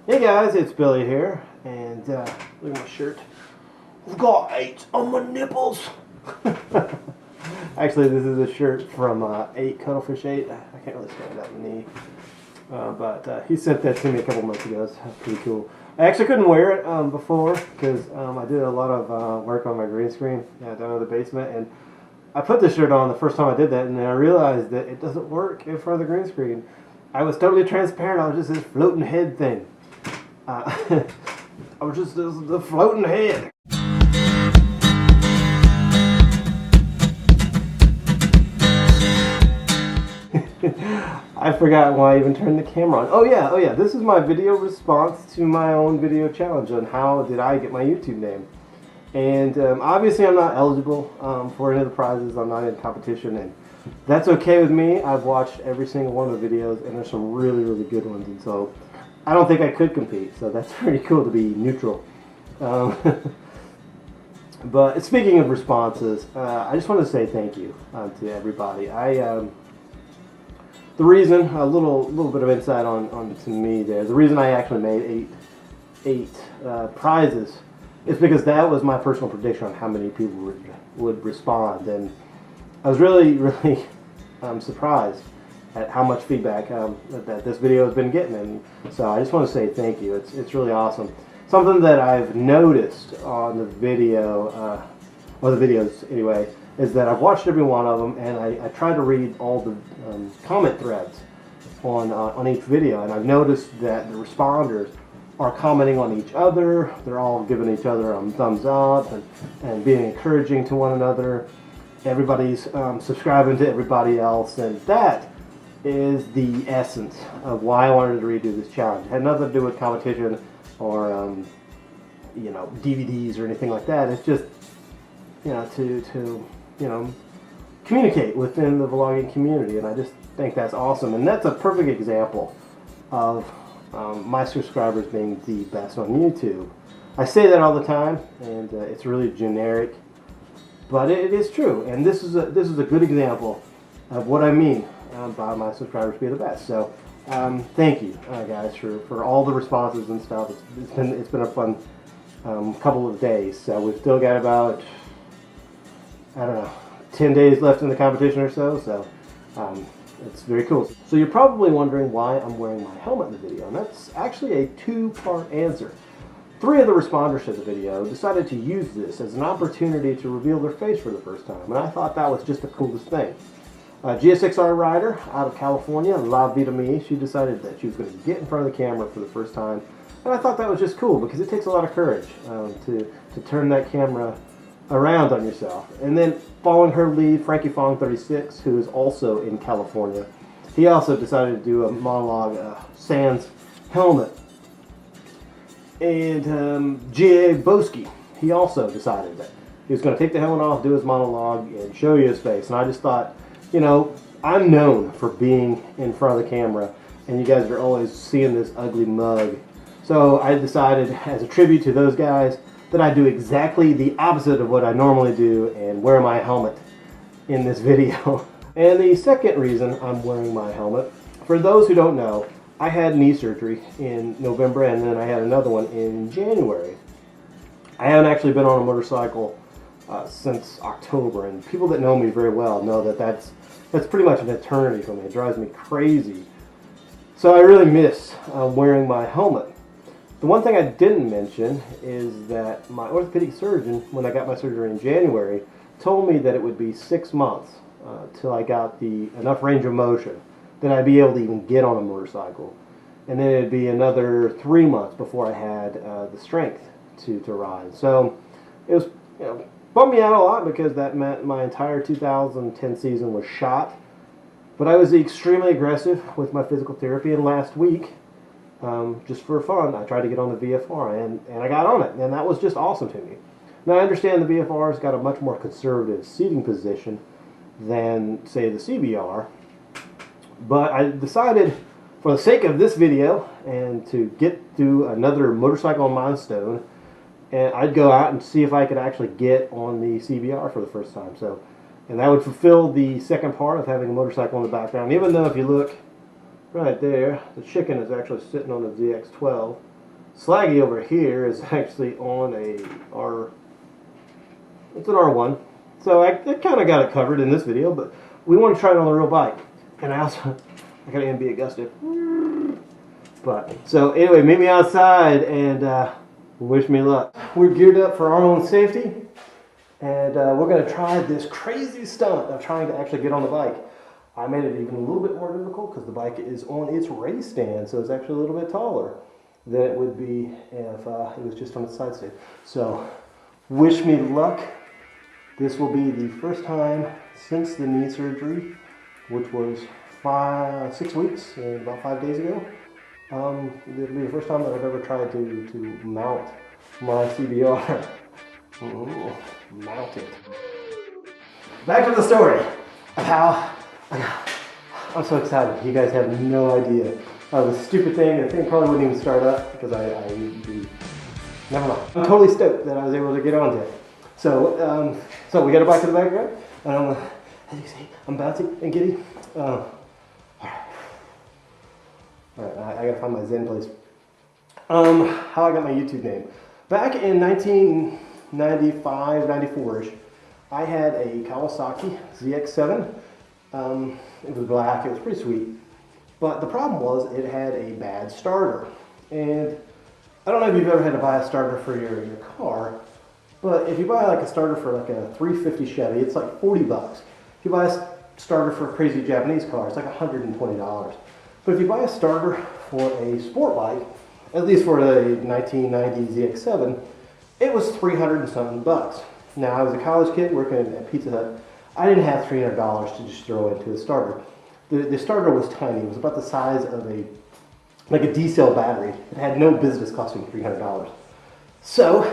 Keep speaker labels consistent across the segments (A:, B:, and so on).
A: Hey guys, it's Billy here, and look at my shirt. I've got 8 on my nipples. Actually, this is a shirt from 8 Cuttlefish 8. I can't really stand that knee, but he sent that to me a couple months ago. It's pretty cool. I actually couldn't wear it before because I did a lot of work on my green screen down in the basement, and I put this shirt on the first time I did that, and then I realized that it doesn't work in front of the green screen. I was totally transparent. I was just this floating head thing. I was just the floating head. I forgot why I even turned the camera on. Oh yeah, this is my video response to my own video challenge on how did I get my YouTube name. And obviously I'm not eligible for any of the prizes. I'm not in competition, and that's okay with me. I've watched every single one of the videos, and there's some really, really good ones, and so I don't think I could compete, so that's pretty cool to be neutral. But speaking of responses, I just want to say thank you to everybody. The reason, a little bit of insight on to me there, the reason I actually made eight prizes is because that was my personal prediction on how many people would respond, and I was really, really surprised at how much feedback that this video has been getting, and so I just want to say thank you. It's really awesome. Something that I've noticed on the video, or the videos anyway, is that I've watched every one of them, and I try to read all the comment threads on each video, and I've noticed that the responders are commenting on each other. They're all giving each other thumbs up and being encouraging to one another. Everybody's subscribing to everybody else, and that is the essence of why I wanted to redo this challenge. It had nothing to do with competition or DVDs or anything like that. It's just to communicate within the vlogging community, and I just think that's awesome. And that's a perfect example of my subscribers being the best on YouTube. I say that all the time, and it's really generic, but it is true. And this is a good example of what I mean by my subscribers being the best. So thank you guys for all the responses and stuff. It's been a fun couple of days. So we've still got about, I don't know, 10 days left in the competition or so. So it's very cool. So you're probably wondering why I'm wearing my helmet in the video, and that's actually a two-part answer. 3 of the responders to the video decided to use this as an opportunity to reveal their face for the first time, and I thought that was just the coolest thing. GSXR rider out of California, La Vida Me, she decided that she was going to get in front of the camera for the first time, and I thought that was just cool because it takes a lot of courage to turn that camera around on yourself. And then following her lead, Frankie Fong 36, who is also in California, he also decided to do a monologue sans helmet. And G.A. Boski, he also decided that he was going to take the helmet off, do his monologue, and show you his face. And I just thought, I'm known for being in front of the camera, and you guys are always seeing this ugly mug. So I decided, as a tribute to those guys, that I do exactly the opposite of what I normally do and wear my helmet in this video. And the second reason I'm wearing my helmet, for those who don't know, I had knee surgery in November, and then I had another one in January. I haven't actually been on a motorcycle since October, and people that know me very well know that that's pretty much an eternity for me. It drives me crazy. So I really miss wearing my helmet. The one thing I didn't mention is that my orthopedic surgeon, when I got my surgery in January, told me that it would be 6 months till I got enough range of motion that I'd be able to even get on a motorcycle. And then it'd be another 3 months before I had the strength to ride. So it was, bummed me out a lot because that meant my entire 2010 season was shot. But I was extremely aggressive with my physical therapy, and last week, just for fun, I tried to get on the VFR, and I got on it, and that was just awesome to me. Now, I understand the VFR's got a much more conservative seating position than, say, the CBR, but I decided, for the sake of this video, and to get through another motorcycle milestone, and I'd go out and see if I could actually get on the CBR for the first time. So, and that would fulfill the second part of having a motorcycle in the background, even though if you look right there, the chicken is actually sitting on the ZX-12. Slaggy over here is actually on it's an R1. So I kind of got it covered in this video, but we want to try it on the real bike. And I got an MB Augusta. But, so anyway, meet me outside and wish me luck. We're geared up for our own safety. And we're going to try this crazy stunt of trying to actually get on the bike. I made it even a little bit more difficult because the bike is on its race stand, so it's actually a little bit taller than it would be if it was just on its side stand. So, wish me luck. This will be the first time since the knee surgery, which was 6 weeks and about 5 days ago. It'll be the first time that I've ever tried to mount my CBR. Mount it. Back to the story of how I'm so excited. You guys have no idea. The stupid thing, the thing probably wouldn't even start up because never mind. I'm totally stoked that I was able to get onto it. So, so we got a bike in the background, and as you see, I'm bouncing and giddy. All right, I gotta find my Zen place. How I got my YouTube name. Back in 1995, 94-ish, I had a Kawasaki ZX7. It was black, it was pretty sweet. But the problem was it had a bad starter. And I don't know if you've ever had to buy a starter for your car, but if you buy like a starter for like a 350 Chevy, it's like 40 bucks. If you buy a starter for a crazy Japanese car, it's like $120. But if you buy a starter for a sport bike, at least for a 1990 ZX7, it was 300 and something bucks. Now, I was a college kid working at Pizza Hut. I didn't have $300 to just throw into a starter. The starter was tiny. It was about the size of a D-cell battery. It had no business costing $300. So,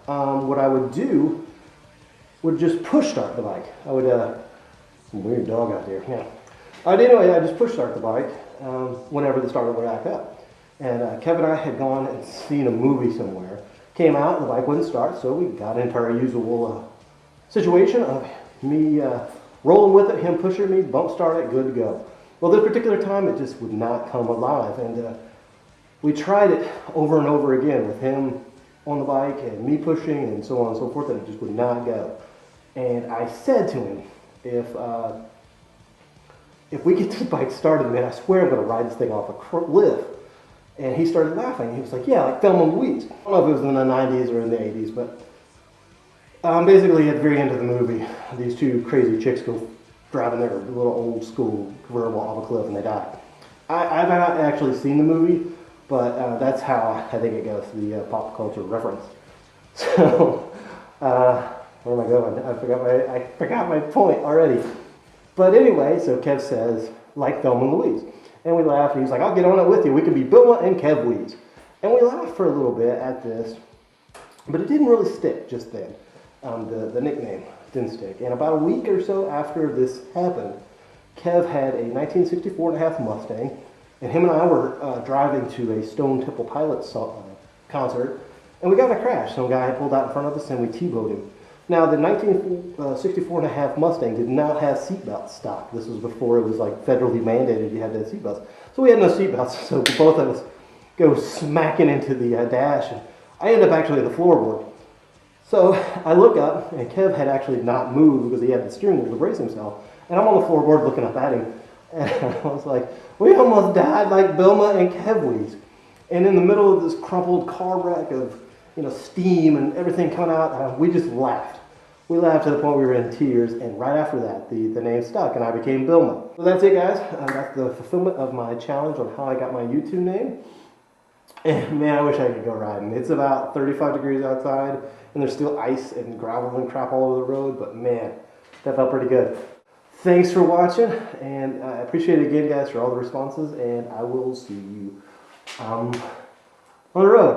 A: what I would do would just push start the bike. I would, some weird dog out there, yeah. Anyway, I just push start the bike whenever the starter would act up. And Kevin and I had gone and seen a movie somewhere. Came out and the bike wouldn't start, so we got into our usual situation of me rolling with it, him pushing me, bump start it, good to go. Well, this particular time it just would not come alive, and we tried it over and over again with him on the bike and me pushing and so on and so forth, and it just would not go. And I said to him, if we get this bike started, man, I swear I'm going to ride this thing off a cliff. And he started laughing. He was like, yeah, like Thelma and Louise. I don't know if it was in the 90s or in the 80s, but basically at the very end of the movie, these two crazy chicks go driving their little old school convertible off a cliff and they die. I've not actually seen the movie, but that's how I think it goes, the pop culture reference. So, where am I going? I forgot my point already. But anyway, so Kev says, like Thelma and Louise. And we laughed, and he was like, I'll get on it with you. We can be Billmaa and Kev Weeds. And we laughed for a little bit at this, but it didn't really stick just then. The nickname didn't stick. And about a week or so after this happened, Kev had a 1964.5 Mustang, and him and I were driving to a Stone Temple Pilots concert, and we got in a crash. Some guy pulled out in front of us, and we T-bowed him. Now, the 1964.5 Mustang did not have seatbelts stock. This was before it was like federally mandated you had to have seatbelts. So we had no seatbelts, so both of us go smacking into the dash, and I end up actually in the floorboard. So I look up, and Kev had actually not moved because he had the steering wheel to brace himself, and I'm on the floorboard looking up at him, and I was like, we almost died like Billmaa and Kev Weeds. And in the middle of this crumpled car wreck of steam and everything coming out, we just laughed. We laughed to the point we were in tears, and right after that, the name stuck, and I became Billmaa. So that's it, guys. That's the fulfillment of my challenge on how I got my YouTube name. And man, I wish I could go riding. It's about 35 degrees outside, and there's still ice and gravel and crap all over the road, but man, that felt pretty good. Thanks for watching, and I appreciate it again, guys, for all the responses, and I will see you on the road.